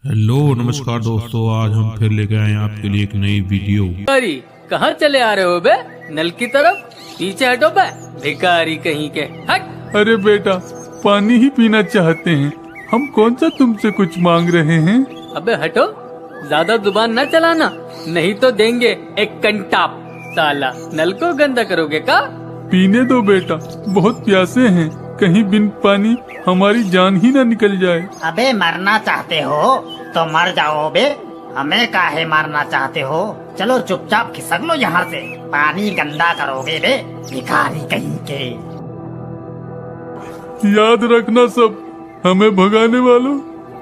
Hello नमस्कार दोस्तों, आज हम फिर लेके आए हैं आपके लिए एक नई वीडियो। भिखारी कहाँ चले आ रहे हो बे? नल की तरफ पीछे हटो बे, भिखारी कहीं के। हट। अरे बेटा, पानी ही पीना चाहते हैं, हम कौन सा तुमसे कुछ मांग रहे हैं। अबे हटो, ज्यादा जुबान न चलाना, नहीं तो देंगे एक कंटाप। साला नल को गंदा करोगे का? पीने दो बेटा, बहुत प्यासे हैं, कहीं बिन पानी हमारी जान ही न निकल जाए। अबे मरना चाहते हो तो मर जाओ बे, हमें काहे मारना चाहते हो? चलो चुपचाप खिसक लो यहाँ से, पानी गंदा करोगे बे, भिखारी कहीं के। याद रखना सब, हमें भगाने वालों,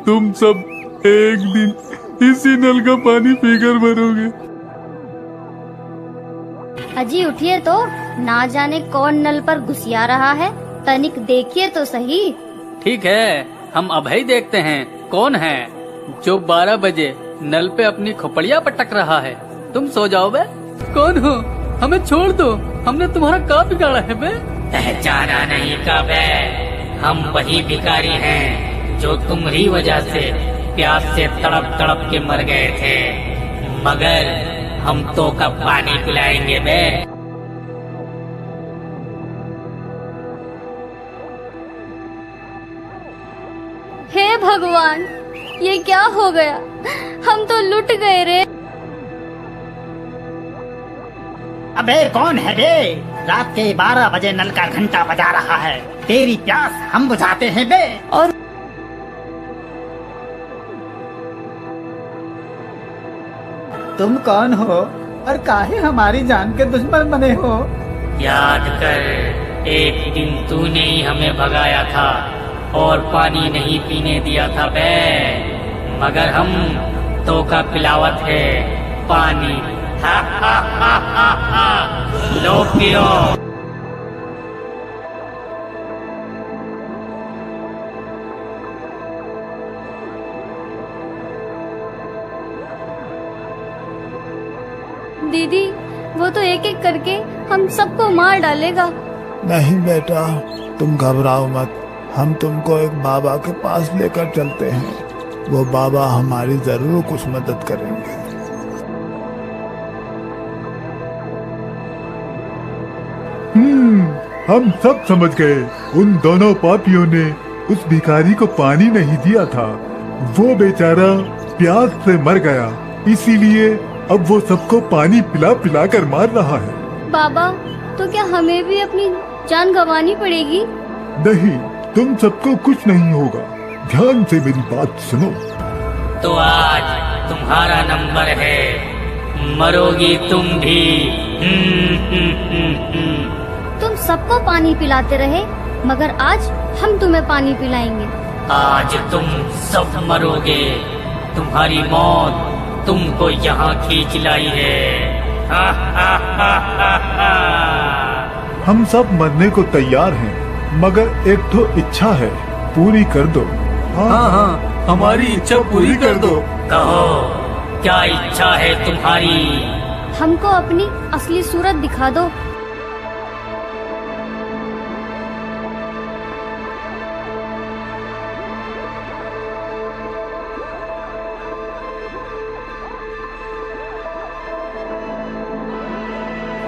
तुम सब एक दिन इसी नल का पानी पीकर मरोगे। अजी उठिए तो, ना जाने कौन नल पर घुसिया रहा है, तनिक देखिए तो सही। ठीक है, हम अभी देखते हैं कौन है जो 12 बजे नल पे अपनी खोपड़िया पटक रहा है। तुम सो जाओ बे। कौन हो? हमें छोड़ दो, हमने तुम्हारा का बिगाड़ा है बे? पहचाना नहीं का बे, हम वही भिखारी हैं जो तुम्हारी वजह से प्यास से तड़प तड़प के मर गए थे, मगर हम तो कब पानी पिलाएंगे बे। हे भगवान, ये क्या हो गया? हम तो लुट गए रे। अबे कौन है बे? रात के 12 बजे नल का घंटा बजा रहा है, तेरी प्यास हम बुझाते हैं बे। और तुम कौन हो और काहे हमारी जान के दुश्मन बने हो? याद कर, एक दिन तूने ही हमें भगाया था और पानी नहीं पीने दिया था बे, मगर हम तो का पिलावत है पानी। हा हा हा हा हा, लो पियो। दीदी, वो तो एक एक करके हम सबको मार डालेगा। नहीं बेटा, तुम घबराओ मत, हम तुमको एक बाबा के पास लेकर चलते हैं, वो बाबा हमारी जरूर कुछ मदद करेंगे। हम सब समझ गए, उन दोनों पापियों ने उस भिखारी को पानी नहीं दिया था, वो बेचारा प्यास से मर गया, इसीलिए अब वो सबको पानी पिला पिला कर मार रहा है। बाबा, तो क्या हमें भी अपनी जान गंवानी पड़ेगी? नहीं, तुम सबको कुछ नहीं होगा, ध्यान से मेरी बात सुनो। तो आज तुम्हारा नंबर है, मरोगी तुम भी। तुम सबको पानी पिलाते रहे, मगर आज हम तुम्हें पानी पिलाएंगे। आज तुम सब मरोगे, तुम्हारी मौत तुमको यहाँ खींच लाई है। हा हा हा हा हा। हम सब मरने को तैयार हैं, मगर एक तो इच्छा है, पूरी कर दो। हाँ, हमारी इच्छा पूरी कर दो। कहो, क्या इच्छा है तुम्हारी? हमको अपनी असली सूरत दिखा दो।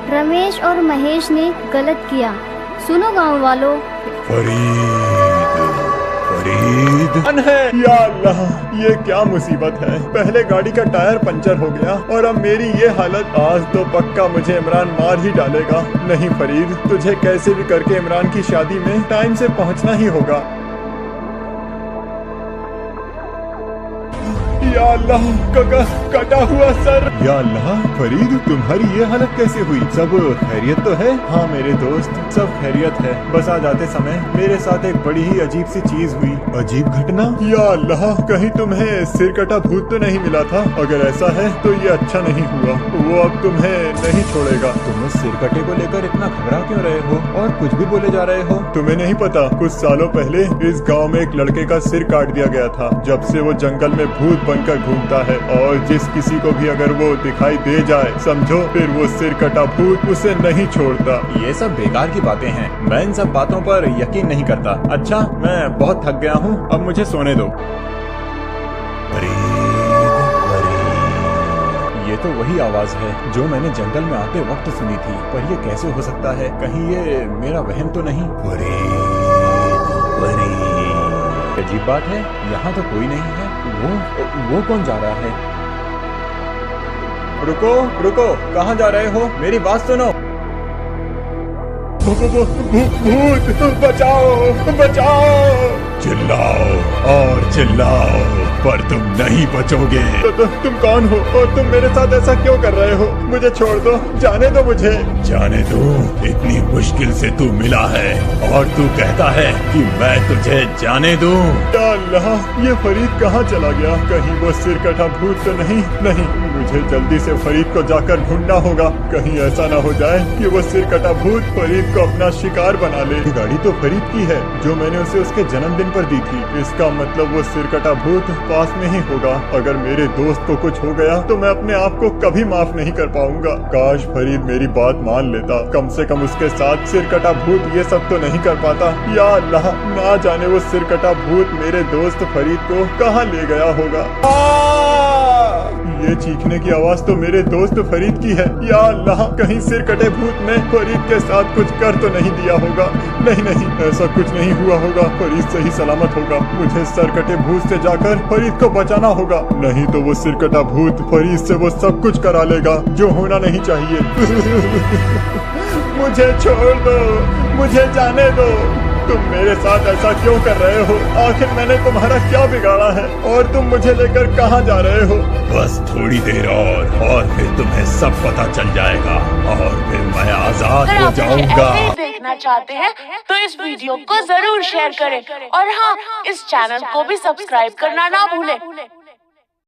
रमेश और महेश ने गलत किया, सुनो गांव वालों। फरीद है। या अल्लाह, ये क्या मुसीबत है, पहले गाड़ी का टायर पंचर हो गया और अब मेरी ये हालत। आज तो पक्का मुझे इमरान मार ही डालेगा। नहीं फरीद, तुझे कैसे भी करके इमरान की शादी में टाइम से पहुंचना ही होगा। या अल्लाह, कटा हुआ सर। या अल्लाह, फरीद तुम्हारी ये हालत कैसे हुई? सब खैरियत तो है? हाँ मेरे दोस्त, सब खैरियत है, बस आज आते समय मेरे साथ एक बड़ी ही अजीब सी चीज हुई। अजीब घटना? या अल्लाह, कहीं तुम्हें सिर कटा भूत तो नहीं मिला था? अगर ऐसा है तो ये अच्छा नहीं हुआ, वो अब तुम्हें नहीं छोड़ेगा। तुम उस सिर कटे को लेकर इतना घबरा क्यों रहे हो और कुछ भी बोले जा रहे हो? तुम्हें नहीं पता, कुछ सालों पहले इस गाँव में एक लड़के का सिर काट दिया गया था। जब से वो जंगल में भूत बनकर घूमता है और जिस किसी को भी अगर वो दिखाई दे जाए, समझो फिर वो सिर कटा भूत उसे नहीं छोड़ता। ये सब बेकार की बातें हैं, मैं इन सब बातों पर यकीन नहीं करता। अच्छा, मैं बहुत थक गया हूँ, अब मुझे सोने दो। फरीद, तो वही आवाज है जो मैंने जंगल में आते वक्त सुनी थी, पर ये कैसे हो सकता है? कहीं ये मेरा वहम तो नहीं? अजीब बात है, यहाँ तो कोई नहीं है। वो कौन जा रहा है? रुको रुको, कहाँ जा रहे हो? मेरी बात सुनो। भूत, बचाओ बचाओ! चिल्लाओ और चिल्लाओ, पर तुम नहीं बचोगे। तुम कौन हो और तुम मेरे साथ ऐसा क्यों कर रहे हो? मुझे छोड़ दो, जाने दो मुझे। जाने दो? इतनी मुश्किल से तू मिला है और तू कहता है कि मैं तुझे जाने दूं? या अल्लाह, ये फरीद कहाँ चला गया? कहीं वो सिरकटा भूत तो नहीं? नहीं, मुझे जल्दी से फरीद को जाकर ढूंढना होगा। कहीं ऐसा ना हो जाए कि वो सिरकटा भूत फरीद को अपना शिकार बना ले। ये गाड़ी तो फरीद की है जो मैंने उसे उसके जन्मदिन पर दी थी। इसका मतलब वो सिरकटा भूत पास में ही होगा। अगर मेरे दोस्त को कुछ हो गया तो मैं अपने आप को कभी माफ नहीं कर पाऊंगा। काश फरीद मेरी बात मान लेता, कम से कम उसके साथ सिरकटा भूत ये सब तो नहीं कर पाता। या अल्लाह, ना जाने वो सिरकटा भूत मेरे दोस्त फरीद को कहाँ ले गया होगा। ये चीखने की आवाज तो मेरे दोस्त फरीद की है। या अल्लाह, कहीं सिरकटे भूत ने फरीद के साथ कुछ कर तो नहीं दिया होगा। नहीं नहीं, ऐसा कुछ नहीं हुआ होगा। फरीद सही सलामत होगा। मुझे सिरकटे भूत से जाकर फरीद को बचाना होगा, नहीं तो वो सिरकटा भूत फरीद से वो सब कुछ करा लेगा जो होना नहीं चाहिए। मुझे छोड़ दो, मुझे जाने दो। तुम मेरे साथ ऐसा क्यों कर रहे हो? आखिर मैंने तुम्हारा क्या बिगाड़ा है और तुम मुझे लेकर कहाँ जा रहे हो? बस थोड़ी देर और फिर तुम्हें सब पता चल जाएगा और फिर मैं आजाद हो जाऊंगा। ऐसे ही देखना चाहते हैं तो इस वीडियो को जरूर शेयर करें और हाँ, इस चैनल को भी सब्सक्राइब करना ना भूलें।